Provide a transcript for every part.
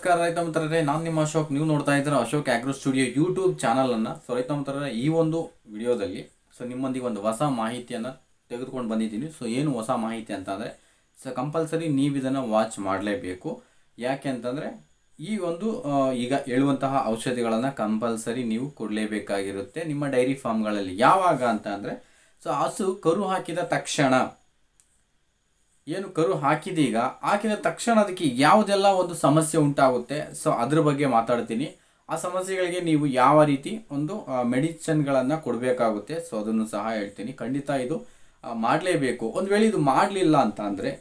ನಮಸ್ಕಾರ ರೈತ ಮಿತ್ರರೇ, ನಾನು ನಿಮ್ಮ ಅಶೋಕ್. ನೀವು ನೋಡ್ತಾ ಇದ್ದೀರಾ ಅಶೋಕ್ ಆಗ್ರೋ ಸ್ಟುಡಿಯೋ ಯೂಟ್ಯೂಬ್ ಚಾನಲನ್ನು. ರೈತ ಮಿತ್ರರೇ, ಈ ಒಂದು ವಿಡಿಯೋದಲ್ಲಿ ನಿಮ್ಮೊಂದಿಗೆ ಒಂದು ಹೊಸ ಮಾಹಿತಿಯನ್ನು ತೆಗೆದುಕೊಂಡು ಬಂದಿದ್ದೀನಿ. ಏನು ಹೊಸ ಮಾಹಿತಿ ಅಂತಂದರೆ ಕಂಪಲ್ಸರಿ ನೀವು ಇದನ್ನು ವಾಚ್ ಮಾಡಲೇಬೇಕು. ಯಾಕೆ ಅಂತಂದರೆ ಈ ಒಂದು ಈಗ ಹೇಳುವಂತಹ ಔಷಧಿಗಳನ್ನು ಕಂಪಲ್ಸರಿ ನೀವು ಕೊಡಲೇಬೇಕಾಗಿರುತ್ತೆ ನಿಮ್ಮ ಡೈರಿ ಫಾರ್ಮ್ಗಳಲ್ಲಿ. ಯಾವಾಗ ಅಂತ ಅಂದರೆ ಹಸು ಕರು ಹಾಕಿದ ತಕ್ಷಣ, ಏನು ಕರು ಹಾಕಿದೀಗ ಹಾಕಿದ ತಕ್ಷಣ ಅದಕ್ಕೆ ಯಾವುದೆಲ್ಲ ಒಂದು ಸಮಸ್ಯೆ ಉಂಟಾಗುತ್ತೆ, ಅದ್ರ ಬಗ್ಗೆ ಮಾತಾಡ್ತೀನಿ. ಆ ಸಮಸ್ಯೆಗಳಿಗೆ ನೀವು ಯಾವ ರೀತಿ ಒಂದು ಮೆಡಿಸಿನ್ಗಳನ್ನು ಕೊಡಬೇಕಾಗುತ್ತೆ, ಅದನ್ನು ಸಹ ಹೇಳ್ತೀನಿ. ಖಂಡಿತ ಇದು ಮಾಡಲೇಬೇಕು. ಒಂದು ವೇಳೆ ಇದು ಮಾಡಲಿಲ್ಲ ಅಂತ ಅಂದರೆ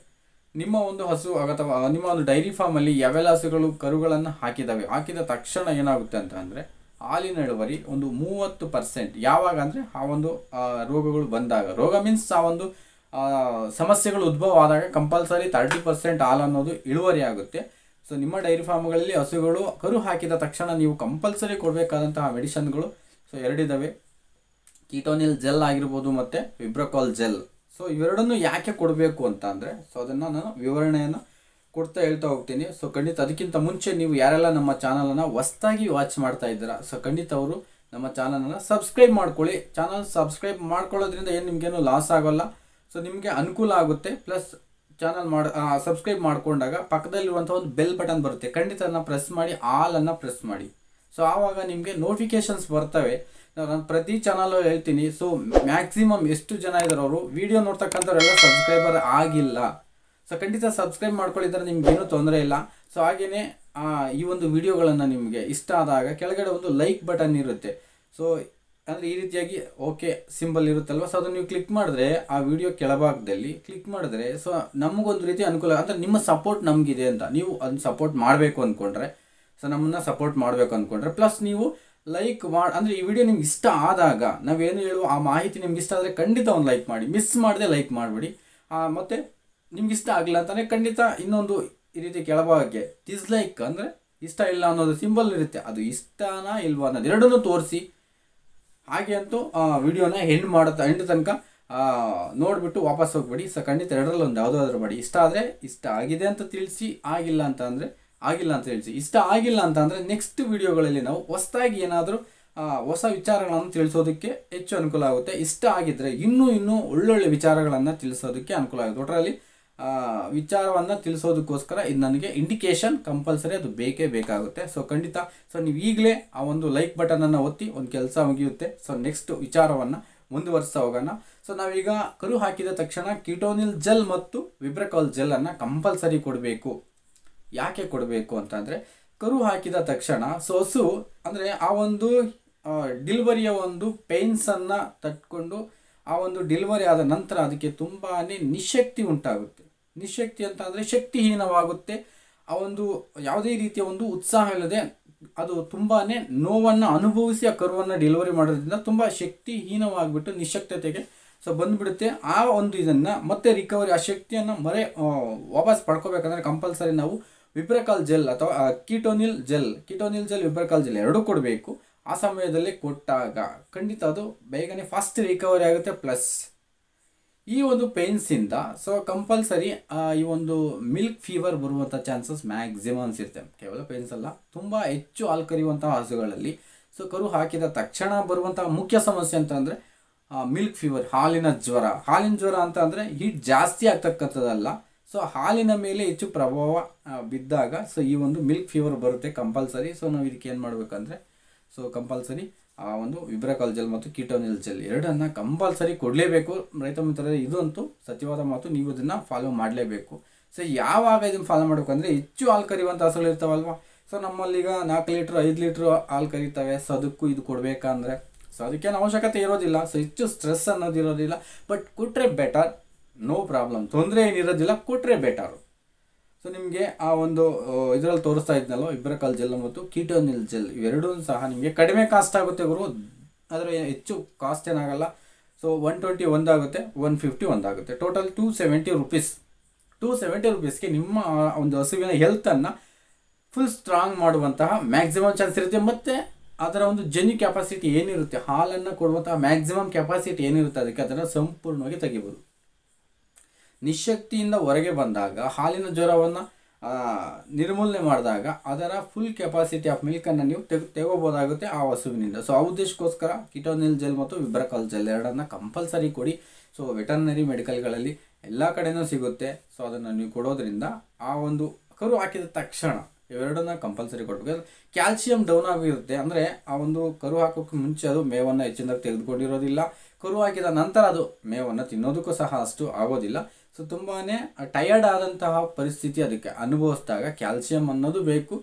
ನಿಮ್ಮ ಒಂದು ಹಸು ಅಥವಾ ನಿಮ್ಮ ಒಂದು ಡೈರಿ ಫಾರ್ಮಲ್ಲಿ ಯಾವೆಲ್ಲ ಹಸುಗಳು ಕರುಗಳನ್ನು ಹಾಕಿದ ತಕ್ಷಣ ಏನಾಗುತ್ತೆ ಅಂತ ಅಂದರೆ ಹಾಲಿನ ಇಳುವರಿ ಒಂದು 30%. ಯಾವಾಗ ಅಂದರೆ ಆ ಒಂದು ರೋಗಗಳು ಬಂದಾಗ, ರೋಗ ಮೀನ್ಸ್ ಆ ಒಂದು ಸಮಸ್ಯೆಗಳು ಉದ್ಭವ ಆದಾಗ ಕಂಪಲ್ಸರಿ 30% ಹಾಲು ಅನ್ನೋದು ಇಳುವರಿ ಆಗುತ್ತೆ. ನಿಮ್ಮ ಡೈರಿ ಫಾರ್ಮ್ಗಳಲ್ಲಿ ಹಸುಗಳು ಕರು ಹಾಕಿದ ತಕ್ಷಣ ನೀವು ಕಂಪಲ್ಸರಿ ಕೊಡಬೇಕಾದಂತಹ ಮೆಡಿಷನ್ಗಳು ಎರಡಿದ್ದಾವೆ. ಕೀಟೋನಿಲ್ ಜೆಲ್ ಆಗಿರ್ಬೋದು ಮತ್ತು ವಿಬ್ರಕಾಲ್ ಜೆಲ್. ಇವೆರಡನ್ನು ಯಾಕೆ ಕೊಡಬೇಕು ಅಂತ ಅಂದರೆ ಅದನ್ನು ನಾನು ವಿವರಣೆಯನ್ನು ಕೊಡ್ತಾ ಹೇಳ್ತಾ ಹೋಗ್ತೀನಿ. ಖಂಡಿತ ಅದಕ್ಕಿಂತ ಮುಂಚೆ ನೀವು ಯಾರೆಲ್ಲ ನಮ್ಮ ಚಾನಲನ್ನು ಹೊಸದಾಗಿ ವಾಚ್ ಮಾಡ್ತಾ ಇದ್ದೀರಾ, ಖಂಡಿತ ಅವರು ನಮ್ಮ ಚಾನಲನ್ನು ಸಬ್ಸ್ಕ್ರೈಬ್ ಮಾಡ್ಕೊಳ್ಳಿ. ಚಾನಲ್ ಸಬ್ಸ್ಕ್ರೈಬ್ ಮಾಡ್ಕೊಳ್ಳೋದ್ರಿಂದ ಏನು ನಿಮಗೇನು ಲಾಸ್ ಆಗೋಲ್ಲ, ನಿಮಗೆ ಅನುಕೂಲ ಆಗುತ್ತೆ. ಪ್ಲಸ್ ಚಾನಲ್ ಸಬ್ಸ್ಕ್ರೈಬ್ ಮಾಡಿಕೊಂಡಾಗ ಪಕ್ಕದಲ್ಲಿರುವಂಥ ಒಂದು ಬೆಲ್ ಬಟನ್ ಬರುತ್ತೆ, ಖಂಡಿತ ಅದನ್ನು ಪ್ರೆಸ್ ಮಾಡಿ, ಆಲನ್ನು ಪ್ರೆಸ್ ಮಾಡಿ. ಆವಾಗ ನಿಮಗೆ ನೋಟಿಫಿಕೇಷನ್ಸ್ ಬರ್ತವೆ. ನಾನು ಪ್ರತಿ ಚಾನಲ್ ಹೇಳ್ತೀನಿ. ಮ್ಯಾಕ್ಸಿಮಮ್ ಎಷ್ಟು ಜನ ಇದ್ದಾರೆ ಅವರು ವಿಡಿಯೋ ನೋಡ್ತಕ್ಕಂಥವ್ರೆಲ್ಲ ಸಬ್ಸ್ಕ್ರೈಬರ್ ಆಗಿಲ್ಲ. ಖಂಡಿತ ಸಬ್ಸ್ಕ್ರೈಬ್ ಮಾಡ್ಕೊಳ್ಳಿದ್ರೆ ನಿಮ್ಗೇನು ತೊಂದರೆ ಇಲ್ಲ. ಹಾಗೆಯೇ ಈ ಒಂದು ವಿಡಿಯೋಗಳನ್ನು ನಿಮಗೆ ಇಷ್ಟ ಆದಾಗ ಕೆಳಗಡೆ ಒಂದು ಲೈಕ್ ಬಟನ್ ಇರುತ್ತೆ. ಅಂದರೆ ಈ ರೀತಿಯಾಗಿ ಓಕೆ ಸಿಂಬಲ್ ಇರುತ್ತಲ್ವ, ಅದನ್ನು ನೀವು ಕ್ಲಿಕ್ ಮಾಡಿದ್ರೆ ಆ ವಿಡಿಯೋ ಕೆಳಭಾಗದಲ್ಲಿ ಕ್ಲಿಕ್ ಮಾಡಿದ್ರೆ ನಮಗೊಂದು ರೀತಿ ಅನುಕೂಲ. ಅಂದರೆ ನಿಮ್ಮ ಸಪೋರ್ಟ್ ನಮಗಿದೆ ಅಂತ, ನೀವು ಅದನ್ನ ಸಪೋರ್ಟ್ ಮಾಡಬೇಕು ಅಂದ್ಕೊಂಡ್ರೆ, ನಮ್ಮನ್ನು ಸಪೋರ್ಟ್ ಮಾಡಬೇಕು ಅಂದ್ಕೊಂಡ್ರೆ ಪ್ಲಸ್ ನೀವು ಲೈಕ್ ಅಂದರೆ ಈ ವಿಡಿಯೋ ನಿಮ್ಗೆ ಇಷ್ಟ ಆದಾಗ ನಾವೇನು ಹೇಳುವ ಆ ಮಾಹಿತಿ ನಿಮ್ಗೆ ಇಷ್ಟ ಆದರೆ ಖಂಡಿತ ಒಂದು ಲೈಕ್ ಮಾಡಿ, ಮಿಸ್ ಮಾಡದೆ ಲೈಕ್ ಮಾಡಿಬಿಡಿ. ಮತ್ತು ನಿಮ್ಗೆ ಇಷ್ಟ ಆಗಲಿಲ್ಲ ಅಂತಲೇ ಖಂಡಿತ ಇನ್ನೊಂದು ಈ ರೀತಿ ಕೆಳಭಾಗಕ್ಕೆ ಡಿಸ್ಲೈಕ್ ಅಂದರೆ ಇಷ್ಟ ಇಲ್ಲ ಅನ್ನೋದು ಸಿಂಬಲ್ ಇರುತ್ತೆ, ಅದು ಇಷ್ಟನಾ ಇಲ್ವಾ ಅನ್ನೋದು ಎರಡನ್ನೂ ತೋರಿಸಿ. ಹಾಗೆ ಅಂತೂ ವಿಡಿಯೋನ ಎಂಡ್ ತನಕ ನೋಡಿಬಿಟ್ಟು ವಾಪಸ್ ಹೋಗ್ಬೇಡಿ. ಖಂಡಿತ ಎರಡರಲ್ಲಿ ಒಂದು ಯಾವುದಾದ್ರೂ ಮಾಡಿ. ಇಷ್ಟ ಆದರೆ ಇಷ್ಟ ಆಗಿದೆ ಅಂತ ತಿಳಿಸಿ, ಆಗಿಲ್ಲ ಅಂತ ಅಂದರೆ ಆಗಿಲ್ಲ ಅಂತ ತಿಳಿಸಿ. ಇಷ್ಟ ಆಗಿಲ್ಲ ಅಂತ ಅಂದರೆ ನೆಕ್ಸ್ಟ್ ವಿಡಿಯೋಗಳಲ್ಲಿ ನಾವು ಹೊಸದಾಗಿ ಏನಾದರೂ ಹೊಸ ವಿಚಾರಗಳನ್ನು ತಿಳಿಸೋದಕ್ಕೆ ಹೆಚ್ಚು ಅನುಕೂಲ ಆಗುತ್ತೆ. ಇಷ್ಟ ಆಗಿದ್ದರೆ ಇನ್ನೂ ಒಳ್ಳೊಳ್ಳೆ ವಿಚಾರಗಳನ್ನು ತಿಳಿಸೋದಕ್ಕೆ ಅನುಕೂಲ ಆಗುತ್ತೆ. ಒಟ್ಟರಲ್ಲಿ ವಿಚಾರವನ್ನು ತಿಳಿಸೋದಕ್ಕೋಸ್ಕರ ಇದು ನನಗೆ ಇಂಡಿಕೇಶನ್ ಕಂಪಲ್ಸರಿ ಅದು ಬೇಕೇ ಬೇಕಾಗುತ್ತೆ. ಖಂಡಿತ ನೀವು ಈಗಲೇ ಆ ಒಂದು ಲೈಕ್ ಬಟನನ್ನು ಒತ್ತಿ ಒಂದು ಕೆಲಸ ಮುಗಿಯುತ್ತೆ. ನೆಕ್ಸ್ಟ್ ವಿಚಾರವನ್ನು ಮುಂದುವರಿಸ್ತಾ ಹೋಗೋಣ. ನಾವೀಗ ಕರು ಹಾಕಿದ ತಕ್ಷಣ ಕೀಟೋನಿಲ್ ಜೆಲ್ ಮತ್ತು ವಿಬ್ರಕಾಲ್ ಜೆಲ್ಲನ್ನು ಕಂಪಲ್ಸರಿ ಕೊಡಬೇಕು. ಯಾಕೆ ಕೊಡಬೇಕು ಅಂತಂದರೆ ಕರು ಹಾಕಿದ ತಕ್ಷಣ ಹಸು ಅಂದರೆ ಆ ಒಂದು ಡೆಲಿವರಿಯ ಒಂದು ಪೇನ್ಸನ್ನು ತಟ್ಕೊಂಡು ಆ ಒಂದು ಡೆಲಿವರಿ ಆದ ನಂತರ ಅದಕ್ಕೆ ತುಂಬಾ ನಿಶಕ್ತಿ ಉಂಟಾಗುತ್ತೆ. ನಿಶಕ್ತಿ ಅಂತ ಅಂದರೆ ಶಕ್ತಿಹೀನವಾಗುತ್ತೆ. ಆ ಒಂದು ಯಾವುದೇ ರೀತಿಯ ಒಂದು ಉತ್ಸಾಹ ಇಲ್ಲದೆ ಅದು ತುಂಬಾ ನೋವನ್ನು ಅನುಭವಿಸಿ ಆ ಕರುವನ್ನು ಡೆಲಿವರಿ ಮಾಡೋದ್ರಿಂದ ತುಂಬ ಶಕ್ತಿಹೀನವಾಗಿಬಿಟ್ಟು ನಿಶಕ್ತತೆಗೆ ಬಂದುಬಿಡುತ್ತೆ. ಆ ಒಂದು ಇದನ್ನು ಮತ್ತೆ ರಿಕವರಿ, ಆ ಶಕ್ತಿಯನ್ನು ವಾಪಸ್ ಪಡ್ಕೋಬೇಕಂದ್ರೆ ಕಂಪಲ್ಸರಿ ನಾವು ವಿಬ್ರಕಾಲ್ ಜೆಲ್ ಅಥವಾ ಕೀಟೋನಿಲ್ ಜೆಲ್ ವಿಬ್ರಕಾಲ್ ಜೆಲ್ ಎರಡೂ ಕೊಡಬೇಕು. ಆ ಸಮಯದಲ್ಲಿ ಕೊಟ್ಟಾಗ ಖಂಡಿತ ಅದು ಬೇಗನೆ ಫಾಸ್ಟ್ ರಿಕವರಿ ಆಗುತ್ತೆ. ಪ್ಲಸ್ ಈ ಒಂದು ಪೇನ್ಸಿಂದ ಕಂಪಲ್ಸರಿ ಈ ಒಂದು ಮಿಲ್ಕ್ ಫೀವರ್ ಬರುವಂಥ ಚಾನ್ಸಸ್ ಮ್ಯಾಕ್ಸಿಮಮ್ಸ್ ಇರುತ್ತೆ. ಕೇವಲ ಪೇನ್ಸ್ ಅಲ್ಲ, ತುಂಬ ಹೆಚ್ಚು ಹಾಲು ಕರೆಯುವಂತಹ ಹಸುಗಳಲ್ಲಿ ಕರು ಹಾಕಿದ ತಕ್ಷಣ ಬರುವಂತಹ ಮುಖ್ಯ ಸಮಸ್ಯೆ ಅಂತಂದರೆ ಮಿಲ್ಕ್ ಫೀವರ್, ಹಾಲಿನ ಜ್ವರ ಅಂತ ಅಂದರೆ ಹೀಟ್ ಜಾಸ್ತಿ ಆಗ್ತಕ್ಕಂಥದ್ದಲ್ಲ. ಹಾಲಿನ ಮೇಲೆ ಹೆಚ್ಚು ಪ್ರಭಾವ ಬಿದ್ದಾಗ ಈ ಒಂದು ಮಿಲ್ಕ್ ಫೀವರ್ ಬರುತ್ತೆ ಕಂಪಲ್ಸರಿ. ನಾವು ಇದಕ್ಕೆ ಏನು ಮಾಡಬೇಕಂದ್ರೆ ಕಂಪಲ್ಸರಿ ಆ ಒಂದು ವಿಬ್ರಕಾಲ್ ಜೆಲ್ ಮತ್ತು ಕೀಟೋನಿಲ್ ಜೆಲ್ ಎರಡನ್ನು ಕಂಪಲ್ಸರಿ ಕೊಡಲೇಬೇಕು. ರೈತ ಮಿತ್ರರೇ, ಇದಂತೂ ಸತ್ಯವಾದ ಮಾತು, ನೀವು ಇದನ್ನು ಫಾಲೋ ಮಾಡಲೇಬೇಕು. ಯಾವಾಗ ಇದನ್ನು ಫಾಲೋ ಮಾಡಬೇಕಂದ್ರೆ ಹೆಚ್ಚು ಹಾಲು ಕರೆಯುವಂಥ ಹಸುಗಳು ಇರ್ತಾವಲ್ವ, ನಮ್ಮಲ್ಲೀಗ 4 ಲೀಟ್ರ್ 5 ಲೀಟ್ರ್ ಹಾಲು ಕರೀತವೆ. ಅದಕ್ಕೂ ಇದು ಕೊಡಬೇಕಂದ್ರೆ ಅದಕ್ಕೇನು ಅವಶ್ಯಕತೆ ಇರೋದಿಲ್ಲ. ಹೆಚ್ಚು ಸ್ಟ್ರೆಸ್ ಅನ್ನೋದು ಇರೋದಿಲ್ಲ. ಬಟ್ ಕೊಟ್ಟರೆ ಬೆಟರ್, ನೋ ಪ್ರಾಬ್ಲಮ್, ತೊಂದರೆ ಏನಿರೋದಿಲ್ಲ, ಕೊಟ್ಟರೆ ಬೆಟರು. ನಿಮಗೆ ಆ ಒಂದು ಇದರಲ್ಲಿ ತೋರಿಸ್ತಾ ಇದ್ನಲ್ಲ ವಿಬ್ರಕಾಲ್ ಜೆಲ್ ಮತ್ತು ಕೀಟೋನಿಲ್ ಜೆಲ್ ಇವೆರಡೂ ಸಹ ನಿಮಗೆ ಕಡಿಮೆ ಕಾಸ್ಟ್ ಆಗುತ್ತೆ ಗುರು. ಆದರೆ ಹೆಚ್ಚು ಕಾಸ್ಟ್ ಏನಾಗಲ್ಲ. 120 ಒಂದಾಗುತ್ತೆ, 150 ಒಂದಾಗುತ್ತೆ, ಟೋಟಲ್ 270 ರುಪೀಸ್. 270 ರುಪೀಸ್ಗೆ ನಿಮ್ಮ ಒಂದು ಹಸುವಿನ ಹೆಲ್ತನ್ನು ಫುಲ್ ಸ್ಟ್ರಾಂಗ್ ಮಾಡುವಂತಹ ಮ್ಯಾಕ್ಸಿಮಮ್ ಚಾನ್ಸ್ ಇರುತ್ತೆ. ಮತ್ತು ಅದರ ಒಂದು ಜೆನ್ಯು ಕೆಪಾಸಿಟಿ ಏನಿರುತ್ತೆ, ಹಾಲನ್ನು ಕೊಡುವಂತಹ ಮ್ಯಾಕ್ಸಿಮಮ್ ಕೆಪಾಸಿಟಿ ಏನಿರುತ್ತೆ ಅದಕ್ಕೆ ಅದನ್ನು ಸಂಪೂರ್ಣವಾಗಿ ತೆಗಿಬೋದು. ನಿಶಕ್ತಿಯಿಂದ ಹೊರಗೆ ಬಂದಾಗ ಹಾಲಿನ ಜ್ವರವನ್ನು ನಿರ್ಮೂಲನೆ ಮಾಡಿದಾಗ ಅದರ ಫುಲ್ ಕೆಪಾಸಿಟಿ ಆಫ್ ಮಿಲ್ಕನ್ನು ನೀವು ತೆಗೋಬೋದಾಗುತ್ತೆ ಆ ಹಸುವಿನಿಂದ. ಸೊ ಆ ಉದ್ದೇಶಕ್ಕೋಸ್ಕರ ಕಿಟೋನಿಲ್ ಜೆಲ್ ಮತ್ತು ವಿಬ್ರಕಾಲ್ ಜೆಲ್ ಎರಡನ್ನು ಕಂಪಲ್ಸರಿ ಕೊಡಿ. ಸೊ ವೆಟರ್ನರಿ ಮೆಡಿಕಲ್ಗಳಲ್ಲಿ ಎಲ್ಲ ಕಡೆನೂ ಸಿಗುತ್ತೆ. ಸೊ ಅದನ್ನು ನೀವು ಕೊಡೋದ್ರಿಂದ ಆ ಒಂದು ಕರು ಹಾಕಿದ ತಕ್ಷಣ ಇವೆರಡನ್ನ ಕಂಪಲ್ಸರಿ ಕೊಡಬೇಕು. ಕ್ಯಾಲ್ಸಿಯಂ ಡೌನ್ ಆಗಿರುತ್ತೆ, ಅಂದರೆ ಆ ಒಂದು ಕರು ಹಾಕೋಕ್ಕೆ ಮುಂಚೆ ಅದು ಮೇವನ್ನು ಹೆಚ್ಚಿನದಾಗಿ ತೆಗೆದುಕೊಂಡಿರೋದಿಲ್ಲ. ಕರು ಹಾಕಿದ ನಂತರ ಅದು ಮೇವನ್ನು ತಿನ್ನೋದಕ್ಕೂ ಸಹ ಅಷ್ಟು ಆಗೋದಿಲ್ಲ. ಸೊ ತುಂಬಾ ಟಯರ್ಡ್ ಆದಂತಹ ಪರಿಸ್ಥಿತಿ ಅದಕ್ಕೆ ಅನುಭವಿಸಿದಾಗ ಕ್ಯಾಲ್ಸಿಯಂ ಅನ್ನೋದು ಬೇಕು,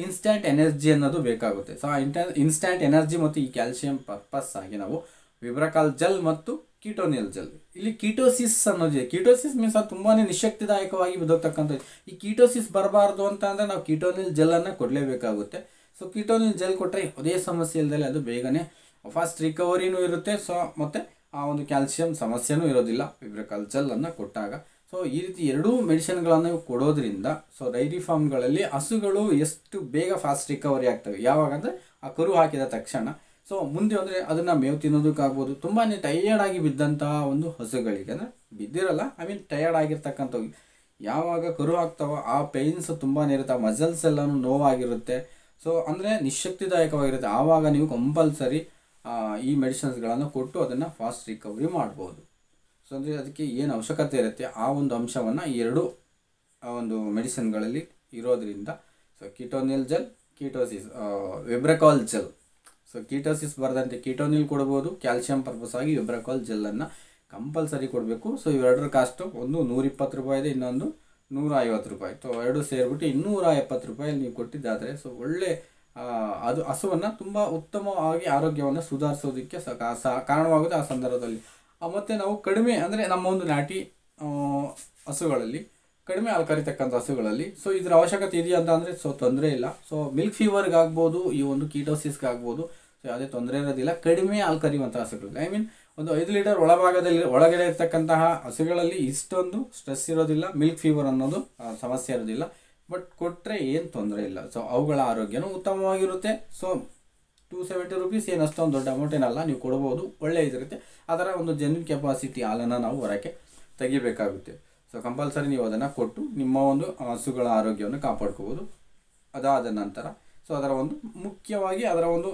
ಇನ್ಸ್ಟ್ಯಾಂಟ್ ಎನರ್ಜಿ ಅನ್ನೋದು ಬೇಕಾಗುತ್ತೆ. ಸೊ ಆ ಇನ್ಸ್ಟ್ಯಾಂಟ್ ಎನರ್ಜಿ ಮತ್ತು ಈ ಕ್ಯಾಲ್ಸಿಯಂ ಪರ್ಪಸ್ ಆಗಿ ನಾವು ವಿಬ್ರಕಾಲ್ ಜೆಲ್ ಮತ್ತು ಕಿಟೋನಿಲ್ ಜೆಲ್. ಇಲ್ಲಿ ಕೀಟೋಸಿಸ್ ಅನ್ನೋದಿದೆ. ಕೀಟೋಸಿಸ್ ಮೀನ್ಸ್ ಅದು ತುಂಬಾ ನಿಶ್ಶಕ್ತಿದಾಯಕವಾಗಿ ಬಿದ್ದೋಗ್ತಕ್ಕಂಥದ್ದು. ಈ ಕೀಟೋಸಿಸ್ ಬರಬಾರ್ದು ಅಂತ ಅಂದರೆ ನಾವು ಕಿಟೋನಿಲ್ ಜೆಲ್ಲನ್ನು ಕೊಡಲೇಬೇಕಾಗುತ್ತೆ. ಸೊ ಕಿಟೋನಿಲ್ ಜೆಲ್ ಕೊಟ್ಟರೆ ಅದೇ ಸಮಸ್ಯೆ ಇಲ್ಲದೆ ಅದು ಬೇಗನೆ ಫಾಸ್ಟ್ ರಿಕವರಿನೂ ಇರುತ್ತೆ. ಸೊ ಮತ್ತು ಆ ಒಂದು ಕ್ಯಾಲ್ಸಿಯಂ ಸಮಸ್ಯೆನೂ ಇರೋದಿಲ್ಲ ವಿಬ್ರಕಾಲ್ ಜೆಲ್ಲನ್ನು ಕೊಟ್ಟಾಗ. ಸೊ ಈ ರೀತಿ ಎರಡೂ ಮೆಡಿಸಿನ್ಗಳನ್ನು ಕೊಡೋದ್ರಿಂದ ಸೊ ಡೈರಿ ಫಾರ್ಮ್ಗಳಲ್ಲಿ ಹಸುಗಳು ಎಷ್ಟು ಬೇಗ ಫಾಸ್ಟ್ ರಿಕವರಿ ಆಗ್ತವೆ ಯಾವಾಗಂದರೆ ಆ ಕರು ಹಾಕಿದ ತಕ್ಷಣ. ಸೊ ಮುಂದೆ ಅಂದರೆ ಅದನ್ನು ಮೇವು ತಿನ್ನೋದಕ್ಕಾಗ್ಬೋದು. ತುಂಬಾ ಟಯರ್ಡ್ ಆಗಿ ಬಿದ್ದಂತಹ ಒಂದು ಹಸುಗಳಿಗೆ, ಅಂದರೆ ಬಿದ್ದಿರಲ್ಲ, ಟಯರ್ಡ್ ಆಗಿರ್ತಕ್ಕಂಥವು ಯಾವಾಗ ಕರು ಹಾಕ್ತಾವೋ ಆ ಪೇಯ್ನ್ಸ್ ತುಂಬಾ ಇರುತ್ತೆ, ಆ ಮಸಲ್ಸ್ ಎಲ್ಲನೂ ನೋವಾಗಿರುತ್ತೆ. ಸೊ ಅಂದರೆ ನಿಶ್ಶಕ್ತಿದಾಯಕವಾಗಿರುತ್ತೆ. ಆವಾಗ ನೀವು ಕಂಪಲ್ಸರಿ ಈ ಮೆಡಿಸಿನ್ಸ್ಗಳನ್ನು ಕೊಟ್ಟು ಅದನ್ನು ಫಾಸ್ಟ್ ರಿಕವರಿ ಮಾಡ್ಬೋದು. ಸೊ ಅಂದರೆ ಅದಕ್ಕೆ ಏನು ಅವಶ್ಯಕತೆ ಇರುತ್ತೆ ಆ ಒಂದು ಅಂಶವನ್ನು ಈ ಎರಡು ಒಂದು ಮೆಡಿಸಿನ್ಗಳಲ್ಲಿ ಇರೋದ್ರಿಂದ so ಕಿಟೋನಿಲ್ gel, ketosis ವಿಬ್ರಕಾಲ್ gel. So ketosis ಬರದಂತೆ ಕಿಟೋನಿಲ್ ಕೊಡ್ಬೋದು, ಕ್ಯಾಲ್ಸಿಯಂ ಪರ್ಪಸ್ ಆಗಿ ವಿಬ್ರಕಾಲ್ ಜೆಲ್ಲನ್ನು ಕಂಪಲ್ಸರಿ ಕೊಡಬೇಕು. ಸೊ ಇವೆರಡರ ಕಾಸ್ಟು ಒಂದು 120 ರೂಪಾಯಿ ಇದೆ, ಇನ್ನೊಂದು 150 ರೂಪಾಯಿ. ಸೊ ಎರಡು ಸೇರಿಬಿಟ್ಟು 270 ರೂಪಾಯಿ ನೀವು ಕೊಟ್ಟಿದ್ದಾದರೆ ಸೊ ಒಳ್ಳೆ ಅದು ಹಸುವನ್ನು ತುಂಬ ಉತ್ತಮವಾಗಿ ಆರೋಗ್ಯವನ್ನು ಸುಧಾರಿಸೋದಕ್ಕೆ ಕಾರಣವಾಗುತ್ತೆ ಆ ಸಂದರ್ಭದಲ್ಲಿ. ಮತ್ತು ನಾವು ಕಡಿಮೆ ಅಂದರೆ ನಮ್ಮ ಒಂದು ನಾಟಿ ಹಸುಗಳಲ್ಲಿ ಕಡಿಮೆ ಹಾಲು ಕರಿತಕ್ಕಂಥ ಹಸುಗಳಲ್ಲಿ ಸೊ ಇದರ ಅವಶ್ಯಕತೆ ಇದೆಯಾ ಅಂತ ಅಂದರೆ ಸೊ ತೊಂದರೆ ಇಲ್ಲ. ಸೊ ಮಿಲ್ಕ್ ಫೀವರ್ಗೆ ಆಗ್ಬೋದು, ಈ ಒಂದು ಕೀಟೋಸಿಸ್ಗೆ ಆಗ್ಬೋದು. ಸೊ ಯಾವುದೇ ತೊಂದರೆ ಇರೋದಿಲ್ಲ ಕಡಿಮೆ ಹಾಲು ಕರಿಯುವಂಥ ಹಸುಗಳಲ್ಲಿ. ಒಂದು 5 ಲೀಟರ್ ಒಳಗಡೆ ಇರ್ತಕ್ಕಂತಹ ಹಸುಗಳಲ್ಲಿ ಇಷ್ಟೊಂದು ಸ್ಟ್ರೆಸ್ ಇರೋದಿಲ್ಲ, ಮಿಲ್ಕ್ ಫೀವರ್ ಅನ್ನೋದು ಸಮಸ್ಯೆ ಇರೋದಿಲ್ಲ. ಬಟ್ ಕೊಟ್ಟರೆ ಏನು ತೊಂದರೆ ಇಲ್ಲ. ಸೊ ಅವುಗಳ ಆರೋಗ್ಯನೂ ಉತ್ತಮವಾಗಿರುತ್ತೆ. ಸೊ 270 ರೂಪೀಸ್ ಏನು ಅಷ್ಟೊಂದು ದೊಡ್ಡ ಅಮೌಂಟ್ ಏನಲ್ಲ, ನೀವು ಕೊಡ್ಬೋದು, ಒಳ್ಳೆ ಇದಿರುತ್ತೆ. ಅದರ ಒಂದು ಜೆನ್ಯೂನ್ ಕೆಪಾಸಿಟಿ ಹಾಲನ್ನು ನಾವು ಹೊರಕ್ಕೆ ತೆಗಿಬೇಕಾಗುತ್ತೆ. ಸೊ ಕಂಪಲ್ಸರಿ ನೀವು ಅದನ್ನು ಕೊಟ್ಟು ನಿಮ್ಮ ಒಂದು ಹಸುಗಳ ಆರೋಗ್ಯವನ್ನು ಕಾಪಾಡ್ಕೋಬೋದು. ಅದಾದ ನಂತರ ಸೊ ಅದರ ಒಂದು ಮುಖ್ಯವಾಗಿ ಅದರ ಒಂದು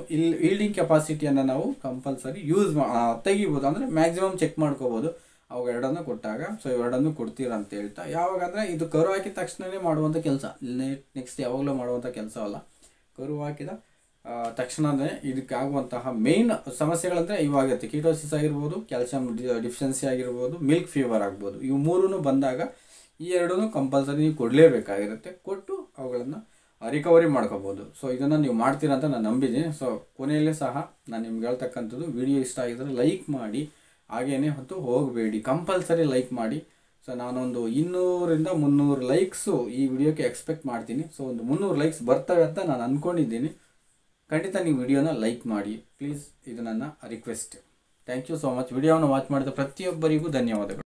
ಈಲ್ಡಿಂಗ್ ಕೆಪಾಸಿಟಿಯನ್ನು ನಾವು ಕಂಪಲ್ಸರಿ ತೆಗಿಬೋದು, ಅಂದರೆ ಮ್ಯಾಕ್ಸಿಮಮ್ ಚೆಕ್ ಮಾಡ್ಕೋಬೋದು ಅವು ಎರಡನ್ನು ಕೊಟ್ಟಾಗ. ಸೊ ಇವೆರಡನ್ನು ಕೊಡ್ತೀರ ಅಂತ ಹೇಳ್ತಾ, ಯಾವಾಗ ಅಂದರೆ ಇದು ಕರು ಹಾಕಿದ ತಕ್ಷಣವೇ ಮಾಡುವಂಥ ಕೆಲಸ, ನೆಕ್ಸ್ಟ್ ಯಾವಾಗಲೂ ಮಾಡುವಂಥ ಕೆಲಸ ಅಲ್ಲ. ಕರು ಹಾಕಿದ ತಕ್ಷಣವೇ ಇದಕ್ಕಾಗುವಂತಹ ಮೇಯ್ನ್ ಸಮಸ್ಯೆಗಳಂದರೆ ಇವಾಗುತ್ತೆ. ಕೀಟೋಸಿಸ್ ಆಗಿರ್ಬೋದು, ಕ್ಯಾಲ್ಸಿಯಂ ಡಿಫಿಷಿಯನ್ಸಿ ಆಗಿರ್ಬೋದು, ಮಿಲ್ಕ್ ಫೀವರ್ ಆಗ್ಬೋದು. ಇವು ಮೂರೂ ಬಂದಾಗ ಈ ಎರಡೂ ಕಂಪಲ್ಸರಿ ನೀವು ಕೊಡಲೇಬೇಕಾಗಿರುತ್ತೆ. ಕೊಟ್ಟು ಅವುಗಳನ್ನು ರಿಕವರಿ ಮಾಡ್ಕೋಬೋದು. ಸೊ ಇದನ್ನು ನೀವು ಮಾಡ್ತೀರಾ ಅಂತ ನಾನು ನಂಬಿದ್ದೀನಿ. ಸೊ ಕೊನೆಯಲ್ಲೇ ಸಹ ನಾನು ನಿಮ್ಗೆ ಹೇಳ್ತಕ್ಕಂಥದ್ದು, ವಿಡಿಯೋ ಇಷ್ಟ ಆಗಿದ್ರೆ ಲೈಕ್ ಮಾಡಿ, ಹಾಗೇನೆ ಹೊತ್ತು ಹೋಗಬೇಡಿ, ಕಂಪಲ್ಸರಿ ಲೈಕ್ ಮಾಡಿ. ಸೊ ನಾನೊಂದು 200ರಿಂದ 300 ಲೈಕ್ಸು ಈ ವಿಡಿಯೋಕ್ಕೆ ಎಕ್ಸ್ಪೆಕ್ಟ್ ಮಾಡ್ತೀನಿ. ಸೊ ಒಂದು 300 ಲೈಕ್ಸ್ ಬರ್ತವೆ ಅಂತ ನಾನು ಅಂದ್ಕೊಂಡಿದ್ದೀನಿ. ಖಂಡಿತ ನೀವು ವಿಡಿಯೋನ ಲೈಕ್ ಮಾಡಿ ಪ್ಲೀಸ್, ಇದು ನನ್ನ request. Thank you so much. ವಿಡಿಯೋವನ್ನು ವಾಚ್ ಮಾಡಿದ ಪ್ರತಿಯೊಬ್ಬರಿಗೂ ಧನ್ಯವಾದಗಳು.